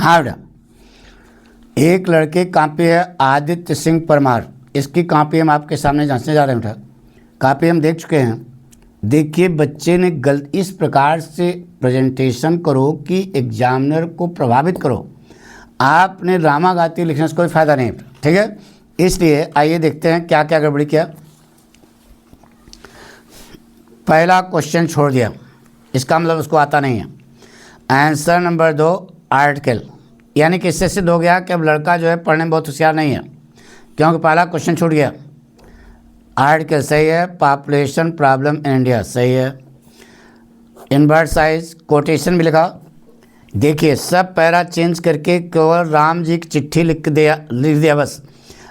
हाँ बेटा, एक लड़के कॉपी है आदित्य सिंह परमार, इसकी कॉपी हम आपके सामने जांचने जा रहे हैं बेटा। कॉपी हम देख चुके हैं। देखिए बच्चे ने गलत इस प्रकार से प्रेजेंटेशन करो कि एग्जामिनर को प्रभावित करो। आपने ड्रामा गाती लिखने से कोई फ़ायदा नहीं, ठीक है। इसलिए आइए देखते हैं क्या क्या गड़बड़ी किया। पहला क्वेश्चन छोड़ दिया, इसका मतलब उसको आता नहीं है। आंसर नंबर 2 आर्टिकल, यानी कि इससे सिद्ध हो गया कि अब लड़का जो है पढ़ने में बहुत होशियार नहीं है, क्योंकि पहला क्वेश्चन छूट गया। आर्टिकल सही है। पॉपुलेशन प्रॉब्लम इन इंडिया सही है। इनवर्ट साइज कोटेशन भी लिखा। देखिए सब पैरा चेंज करके केवल राम जी की चिट्ठी लिख दिया बस,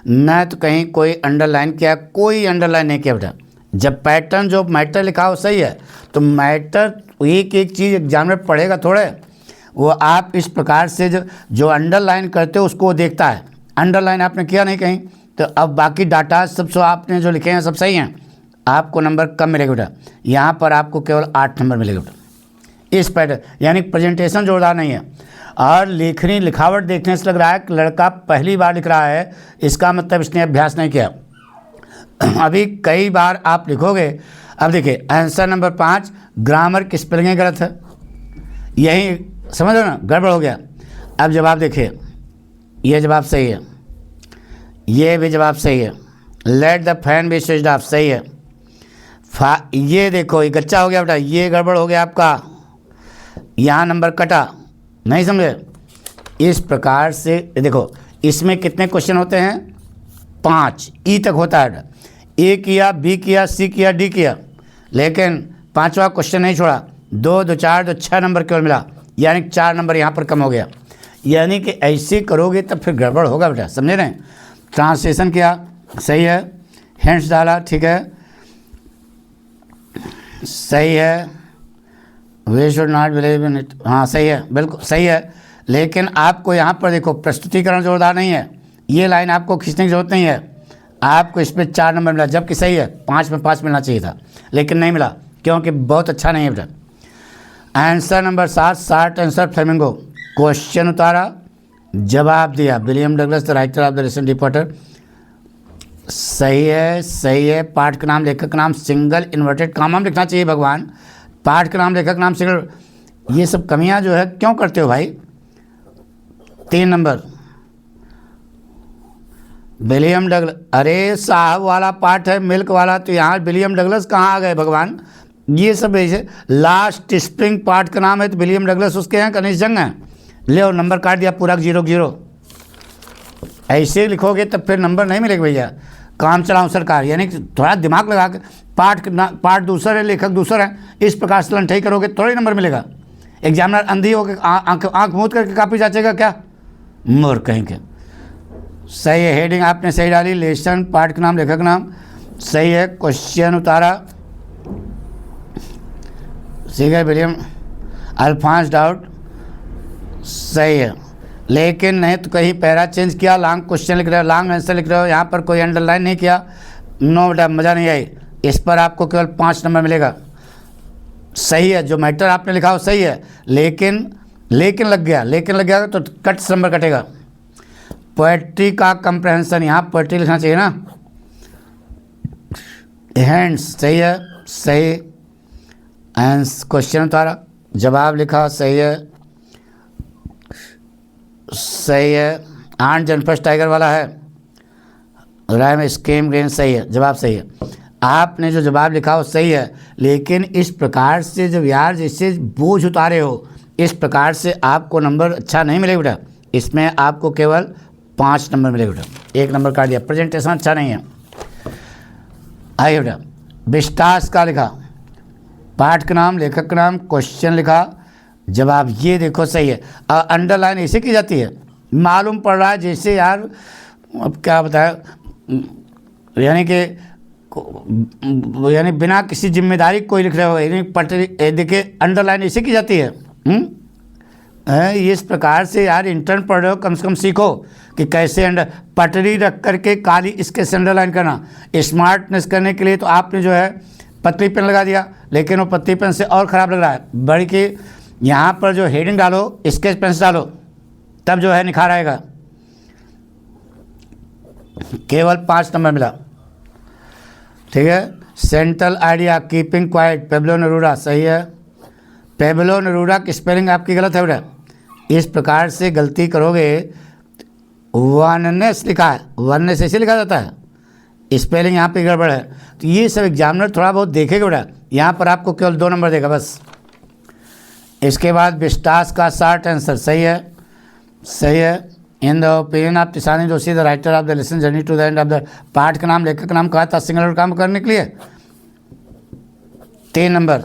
न तो कहीं कोई अंडरलाइन किया, कोई अंडरलाइन नहीं किया बेटा। जब पैटर्न जो मैटर लिखा हो सही है, तो मैटर एक एक चीज़ एग्जामिनर पढ़ेगा थोड़े, वो आप इस प्रकार से जो अंडरलाइन करते हो उसको देखता है। अंडरलाइन आपने किया नहीं कहीं, तो अब बाकी डाटा सब आपने जो लिखे हैं सब सही हैं, आपको नंबर कम मिलेगा बेटा। यहाँ पर आपको केवल 8 नंबर मिलेगा बेटा इस पैटर्न, यानी प्रेजेंटेशन जोरदार नहीं है। और लेखनी लिखावट देखने से लग रहा है कि लड़का पहली बार लिख रहा है, इसका मतलब इसने अभ्यास नहीं किया। अभी कई बार आप लिखोगे। अब देखिए आंसर नंबर 5 ग्रामर की स्पेलिंग गलत है, यही समझ लो ना, गड़बड़ हो गया। अब जवाब देखिए, ये जवाब सही है, ये भी जवाब सही है। Let the fan B switched off सही है। ये देखो ये गच्चा हो गया बेटा, ये गड़बड़ हो गया आपका, यहाँ नंबर कटा, नहीं समझे। इस प्रकार से देखो इसमें कितने क्वेश्चन होते हैं, 5 ई तक होता है। ए किया, बी किया, सी किया, डी किया, लेकिन 5वां क्वेश्चन नहीं छोड़ा। 2 2 4 2 6 नंबर केवल मिला, यानी 4 नंबर यहाँ पर कम हो गया। यानी कि ऐसे करोगे तब फिर गड़बड़ होगा बेटा, समझे नहीं। ट्रांसलेशन किया सही है, हिंट्स डाला ठीक है, सही है। We should not believe in it, हाँ सही है, बिल्कुल सही है। लेकिन आपको यहाँ पर देखो प्रस्तुतिकरण जोरदार नहीं है, ये लाइन आपको खींचने की जरूरत नहीं है। आपको इस पर 4 नंबर मिला, जबकि सही है 5 में 5 मिलना चाहिए था, लेकिन नहीं मिला क्योंकि बहुत अच्छा नहीं है बेटा। Answer number 7 short answer flamingo, question उतारा, जवाब दिया William Douglas the writer of the recent reporter, सही है सही है। पाठ का नाम लेखक नाम सिंगल इन्वर्टेड कामा में लिखना चाहिए भगवान, पाठ का नाम लेखक नाम सिंगल। ये सब कमियां जो है क्यों करते हो भाई। 3 नंबर विलियम डगलस, अरे साहब वाला पाठ है मिल्क वाला, तो यहाँ विलियम डगलस कहाँ आ गए भगवान। ये सब ऐसे लास्ट स्प्रिंग पार्ट का नाम है, तो विलियम डगलस उसके हैं, कनिष्ठ जंग हैं। ले और नंबर काट दिया पूरा 0 ऐसे लिखोगे तब फिर नंबर नहीं मिलेगा भैया। काम चलाऊं सरकार, यानी कि थोड़ा दिमाग लगा के पार्ट दूसरा है लेखक दूसरा है, इस प्रकार से लंठाई करोगे थोड़ा ही नंबर मिलेगा। एग्जामिनर अंधी होकर आँख मूंद करके कापी जांचेगा क्या, मोर कहीं के। सही है, हेडिंग आपने सही डाली, लेसन पाठ का नाम लेखक नाम सही है। क्वेश्चन उतारा ठीक है, विलियम अल्फांस डाउट सही है, लेकिन नहीं तो कहीं पैरा चेंज किया, लॉन्ग क्वेश्चन लिख रहे हो, लॉन्ग आंसर लिख रहे हो, यहाँ पर कोई अंडरलाइन नहीं किया। नो बेटा मज़ा नहीं आई, इस पर आपको केवल 5 नंबर मिलेगा। सही है, जो मैटर आपने लिखा हो सही है, लेकिन लग गया तो कट नंबर कटेगा। पोएट्री का कंप्रहेंशन, यहाँ पोएट्री लिखना चाहिए ना। हैंड्स सही है, सही। क्वेश्चन उतारा, जवाब लिखा सही है, सही है। आंट जनफर्स्ट टाइगर वाला है, राइम स्कीम ग्रेन सही है, जवाब सही है। आपने जो जवाब लिखा हो सही है, लेकिन इस प्रकार से जब यार जैसे बोझ उतारे हो, इस प्रकार से आपको नंबर अच्छा नहीं मिलेगा बेटा। इसमें आपको केवल 5 नंबर मिलेगा बेटा, 1 नंबर काट दिया। प्रेजेंटेशन अच्छा नहीं है। आइए बेटा, विस्तास का लिखा, पाठ का नाम लेखक का नाम, क्वेश्चन लिखा, जवाब ये देखो सही है। अंडरलाइन ऐसे की जाती है, मालूम पड़ रहा है जैसे यार अब क्या बताया, यानी बिना किसी जिम्मेदारी कोई लिख रहे हो, यानी पटरी देखिए अंडरलाइन ऐसे की जाती है। इस प्रकार से यार इंटर्न पढ़ रहे हो, कम से कम सीखो कि कैसे पटरी रख करके काली इसके से अंडरलाइन करना। स्मार्टनेस करने के लिए तो आपने जो है पतली पेन लगा दिया, लेकिन वो पतली पेन से और ख़राब लग रहा है। बड़ी के यहाँ पर जो हेडिंग डालो स्केच पेन से डालो, तब जो है निखार आएगा। केवल 5 नंबर मिला। ठीक है, central idea, keeping quiet, Pablo Neruda सही है। पेब्लो नेरूदा की स्पेलिंग आपकी गलत है बेटा। इस प्रकार से गलती करोगे, वननेस लिखा है, वननेस ऐसे लिखा जाता है, स्पेलिंग यहाँ पे गड़बड़ है। तो ये सब एग्जामिनर थोड़ा बहुत देखेगा बेटा, यहाँ पर आपको केवल 2 नंबर देगा बस। इसके बाद विस्टास का शॉर्ट आंसर सही है, सही है। In the opinion of Tisani Joshi the writer of the lesson journey to the end of the, पाठ का नाम, लेखक का नाम कहा था सिंगुलर काम करने के लिए। 3 नंबर।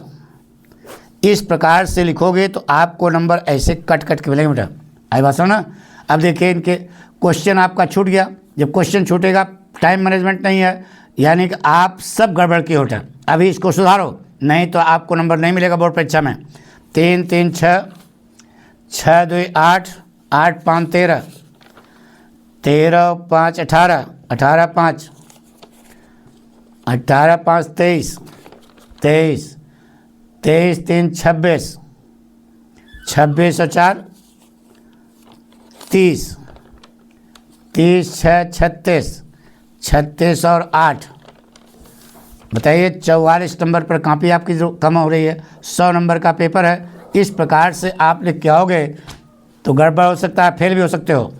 इस प्रकार से लिखोगे तो आपको नंबर ऐसे कट कट के मिलेंगे बेटा। आई बात ना। अब देखिए इनके क्वेश्चन आपका छूट गया। जब क्वेश्चन छूटेगा, टाइम मैनेजमेंट नहीं है, यानी कि आप सब गड़बड़ किए होते हैं। अभी इसको सुधारो, नहीं तो आपको नंबर नहीं मिलेगा बोर्ड परीक्षा में। 3 3 6, 6 2 8, 8 5 13, 13 5 18, 18 5, 18 5 23, 23, 23 3 26, 26 और 4 30, 30 6 36, 36 और 8, बताइए 44 नंबर पर कॉपी आपकी जो कम हो रही है। 100 नंबर का पेपर है। इस प्रकार से आप लिख के आओगे तो गड़बड़ हो सकता है, फेल भी हो सकते हो।